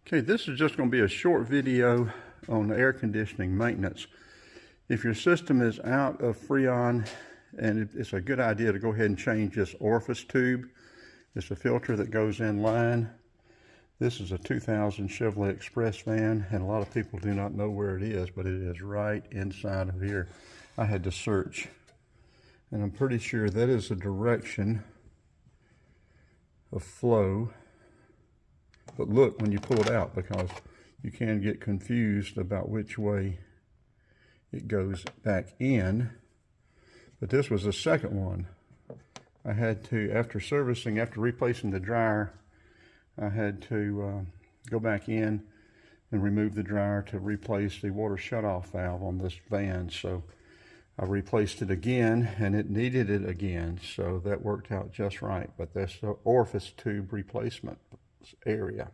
Okay, this is just going to be a short video on air conditioning maintenance. If your system is out of Freon, and it's a good idea to go ahead and change this orifice tube. It's a filter that goes in line. This is a 2000 Chevrolet Express van, and a lot of people do not know where it is, but it is right inside of here. I had to search, and I'm pretty sure that is the direction of flow. But look when you pull it out, because you can get confused about which way it goes back in. But this was the second one. I had to, after servicing, after replacing the dryer, I had to go back in and remove the dryer to replace the water shutoff valve on this van. So I replaced it again, and it needed it again. So that worked out just right. But that's the orifice tube replacement area.